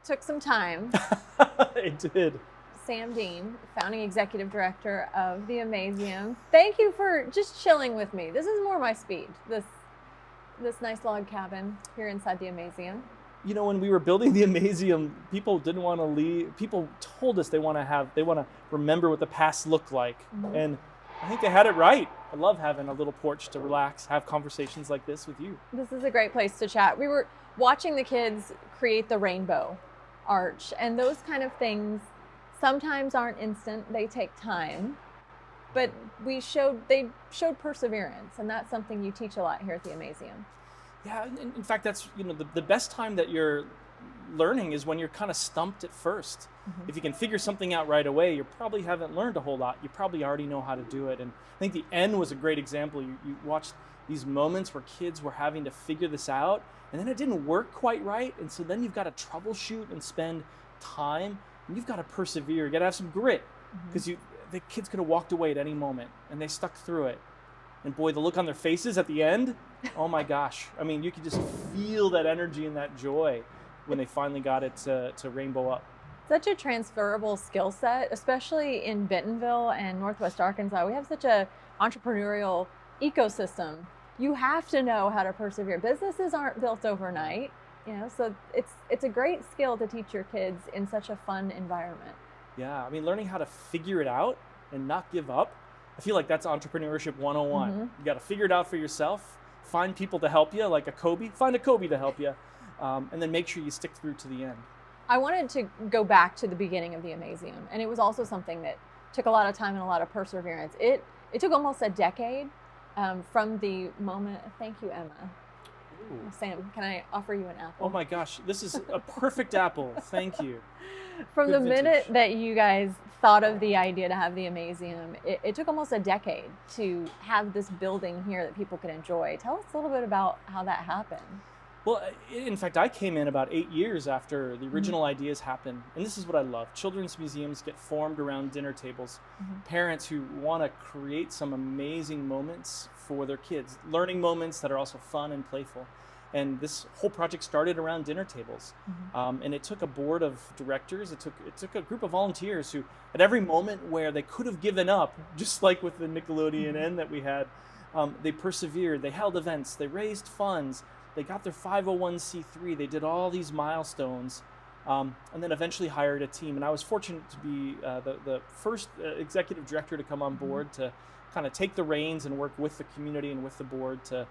took some time. It did. Sam Dean, founding executive director of the Amazeum. Thank you for just chilling with me. This is more my speed, this nice log cabin here inside the Amazeum. You know, when we were building the Amazeum, people didn't want to leave. People told us they want to remember what the past looked like. Mm-hmm. And I think they had it right. I love having a little porch to relax, have conversations like this with you. This is a great place to chat. We were watching the kids create the rainbow arch, and those kind of things sometimes aren't instant. They take time, but they showed perseverance, and that's something you teach a lot here at the Amazeum. Yeah, in fact, that's, you know, the best time that you're learning is when you're kind of stumped at first. Mm-hmm. If you can figure something out right away, you probably haven't learned a whole lot. You probably already know how to do it. And I think the end was a great example. You watched these moments where kids were having to figure this out, and then it didn't work quite right. And so then you've got to troubleshoot and spend time, and you've got to persevere. You got to have some grit, because the kids could have walked away at any moment, and they stuck through it. And boy, the look on their faces at the end, oh my gosh. I mean, you could just feel that energy and that joy when they finally got it to rainbow up. Such a transferable skill set, especially in Bentonville and Northwest Arkansas. We have such a entrepreneurial ecosystem. You have to know how to persevere. Businesses aren't built overnight, you know, so it's a great skill to teach your kids in such a fun environment. Yeah, I mean, learning how to figure it out and not give up. I feel like that's entrepreneurship 101. Mm-hmm. You got to figure it out for yourself, find people to help you, like find a Kobe to help you, and then make sure you stick through to the end. I wanted to go back to the beginning of the Amazeum, and it was also something that took a lot of time and a lot of perseverance. It took almost a decade from the moment. Thank you, Emma. Ooh. Sam, can I offer you an apple? Oh my gosh, this is a perfect apple. Thank you. From Good the vintage. minute that you guys thought of the idea to have the Amazeum, it took almost a decade to have this building here that people could enjoy. Tell us a little bit about how that happened. Well, in fact, I came in about 8 years after the original ideas happened. And this is what I love. Children's museums get formed around dinner tables. Parents who want to create some amazing moments for their kids, learning moments that are also fun and playful. And this whole project started around dinner tables. And it took a board of directors. It took a group of volunteers who, at every moment where they could have given up, just like with the Nickelodeon end that we had, they persevered. They held events. They raised funds. They got their 501c3. They did all these milestones, and then eventually hired a team. And I was fortunate to be the first executive director to come on board to kind of take the reins and work with the community and with the board to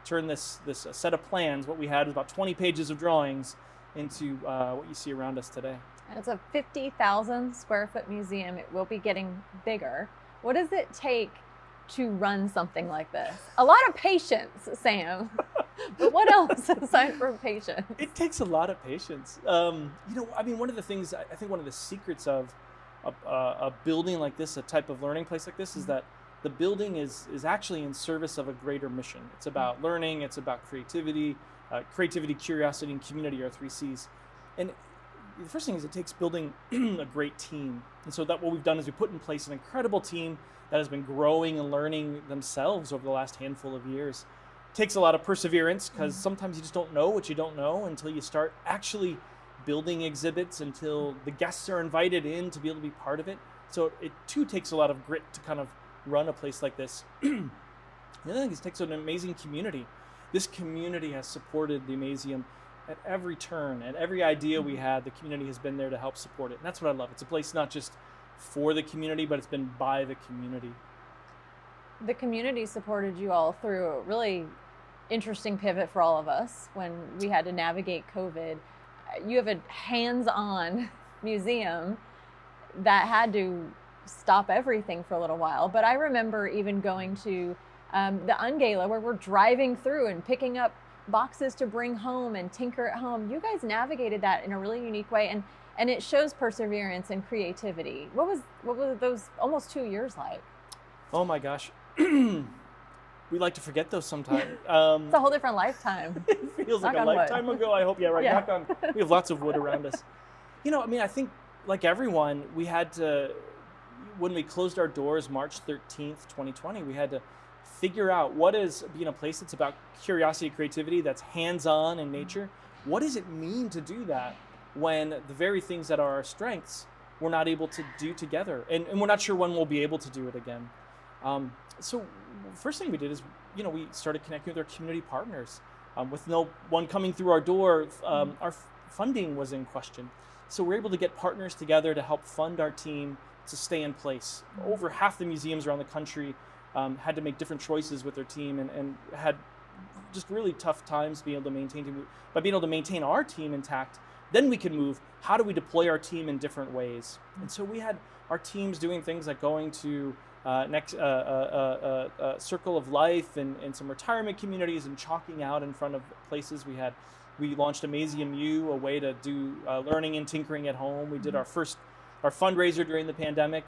turn this set of plans, what we had was about 20 pages of drawings, into what you see around us today. And it's a 50,000 square foot museum. It will be getting bigger. What does it take to run something like this? A lot of patience, Sam. But what else aside from patience? It takes a lot of patience. You know, I mean, one of the things, I think one of the secrets of a building like this, a type of learning place like this, is that the building is actually in service of a greater mission. It's about learning, it's about creativity, curiosity, and community are 3 C's. And the first thing is it takes building a great team. And so that what we've done is we put in place an incredible team that has been growing and learning themselves over the last handful of years. It takes a lot of perseverance, because sometimes you just don't know what you don't know until you start actually building exhibits, until the guests are invited in to be able to be part of it. So it too takes a lot of grit to kind of run a place like this. The other thing is it takes an amazing community. This community has supported the Amazeum at every turn, at every idea we had. The community has been there to help support it. And that's what I love. It's a place not just for the community, but it's been by the community. The community supported you all through a really interesting pivot for all of us when we had to navigate COVID. You have a hands-on museum that had to stop everything for a little while. But I remember even going to the Ungala, where we're driving through and picking up boxes to bring home and tinker at home. You guys navigated that in a really unique way, and it shows perseverance and creativity. What was those almost 2 years like? Oh my gosh. We like to forget those sometimes. It's a whole different lifetime. It feels like a lifetime ago. I hope, yeah, right. Yeah. Knock on. We have lots of wood around us. You know, I mean, I think like everyone, we had to, when we closed our doors March 13th, 2020, we had to figure out what is being a place that's about curiosity, creativity, that's hands-on in nature. What does it mean to do that when the very things that are our strengths we're not able to do together, and we're not sure when we'll be able to do it again. So first thing we did is, we started connecting with our community partners. With no one coming through our door, our funding was in question. So we're able to get partners together to help fund our team to stay in place. Over half the museums around the country had to make different choices with their team, and had just really tough times being able to maintain our team intact. Then we could move, how do we deploy our team in different ways? And so we had our teams doing things like going to Circle of Life and some retirement communities and chalking out in front of places. We launched Amazeum, a way to do learning and tinkering at home. We did our fundraiser during the pandemic,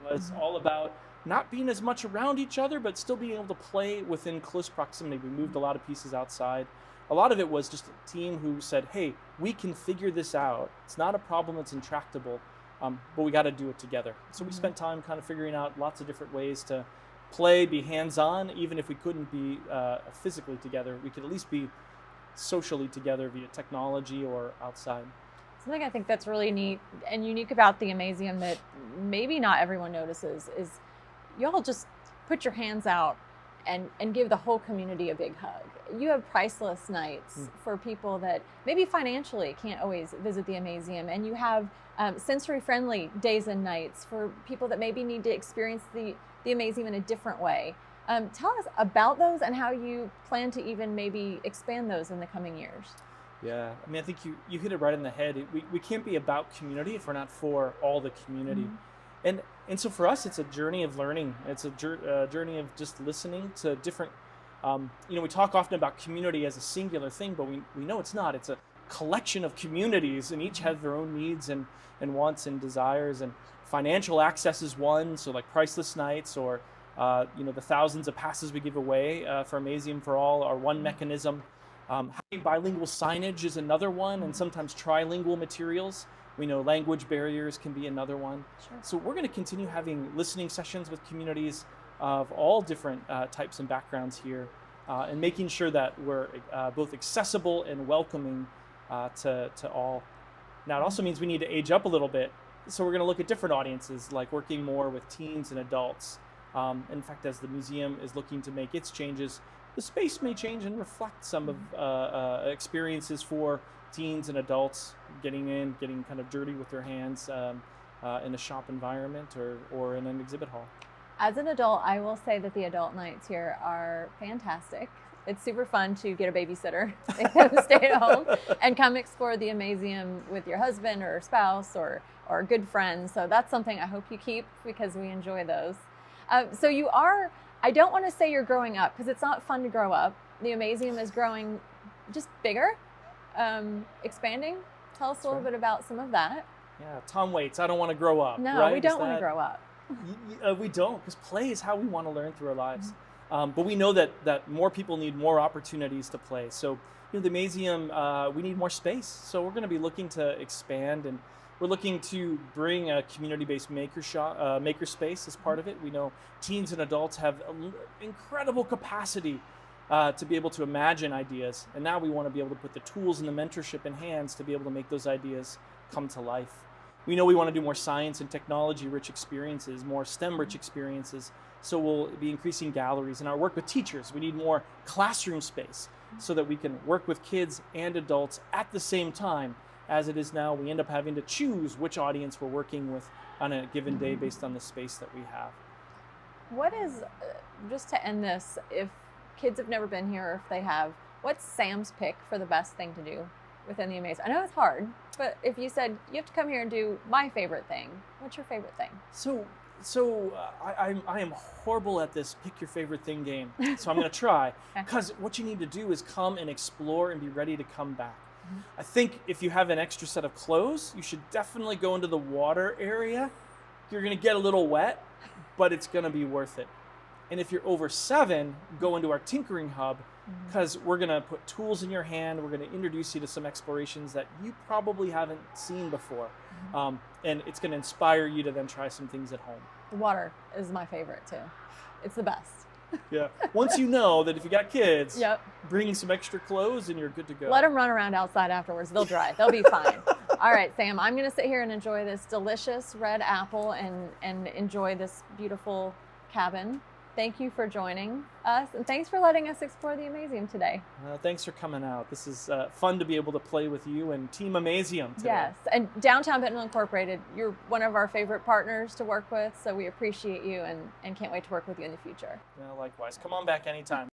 was all about not being as much around each other, but still being able to play within close proximity. We moved a lot of pieces outside. A lot of it was just a team who said, hey, we can figure this out. It's not a problem, it's intractable, but we got to do it together. So we spent time kind of figuring out lots of different ways to play, be hands-on. Even if we couldn't be physically together, we could at least be socially together via technology or outside. Something I think that's really neat and unique about the Amazeum that maybe not everyone notices is y'all just put your hands out and give the whole community a big hug. You have priceless nights for people that maybe financially can't always visit the Amazeum, and you have sensory-friendly days and nights for people that maybe need to experience the Amazeum in a different way. Tell us about those and how you plan to even maybe expand those in the coming years. Yeah, I mean, I think you hit it right in the head. We can't be about community if we're not for all the community. And so for us, it's a journey of learning. It's a journey of just listening to different, we talk often about community as a singular thing, but we know it's not. It's a collection of communities, and each have their own needs and wants and desires. And financial access is one, so like priceless nights, or the thousands of passes we give away for Amazeum for All are one mechanism. Having bilingual signage is another one, and sometimes trilingual materials. We know language barriers can be another one. Sure. So we're going to continue having listening sessions with communities of all different types and backgrounds here, and making sure that we're both accessible and welcoming to all. Now, it also means we need to age up a little bit. So we're going to look at different audiences, like working more with teens and adults. In fact, as the museum is looking to make its changes, the space may change and reflect some of experiences for teens and adults getting kind of dirty with their hands in a shop environment or in an exhibit hall. As an adult, I will say that the adult nights here are fantastic. It's super fun to get a babysitter and stay at home and come explore the Amazeum with your husband or spouse or good friends. So that's something I hope you keep, because we enjoy those. So you are, I don't want to say you're growing up, because it's not fun to grow up. The Amazeum is growing just bigger, expanding. Tell us a little bit about some of that. Yeah, Tom Waits, I don't want to grow up. No, right? We don't want to grow up. We don't, because play is how we want to learn through our lives. But we know that more people need more opportunities to play. So the Amazeum, we need more space. So we're going to be looking to expand, and we're looking to bring a community-based maker space as part of it. We know teens and adults have incredible capacity to be able to imagine ideas. And now we want to be able to put the tools and the mentorship in hands to be able to make those ideas come to life. We know we want to do more science and technology-rich experiences, more STEM-rich experiences. So we'll be increasing galleries. In our work with teachers, we need more classroom space so that we can work with kids and adults at the same time. As it is now, we end up having to choose which audience we're working with on a given day based on the space that we have. What is, just to end this, if kids have never been here, or if they have, what's Sam's pick for the best thing to do within the Amazeum? I know it's hard, but if you said you have to come here and do my favorite thing, what's your favorite thing? So I am horrible at this pick your favorite thing game. So I'm going to try, because what you need to do is come and explore and be ready to come back. I think if you have an extra set of clothes, you should definitely go into the water area. You're going to get a little wet, but it's going to be worth it. And if you're over 7, go into our tinkering hub, because we're going to put tools in your hand. We're going to introduce you to some explorations that you probably haven't seen before. And it's going to inspire you to then try some things at home. The water is my favorite too. It's the best. Yeah. Once you know that if you got kids, Yep. bring some extra clothes and you're good to go. Let them run around outside afterwards. They'll dry. They'll be fine. All right, Sam, I'm going to sit here and enjoy this delicious red apple and enjoy this beautiful cabin. Thank you for joining us, and thanks for letting us explore the Amazeum today. Thanks for coming out. This is fun to be able to play with you and Team Amazeum today. Yes, and Downtown Bentonville Incorporated, you're one of our favorite partners to work with, so we appreciate you and can't wait to work with you in the future. Likewise. Come on back anytime.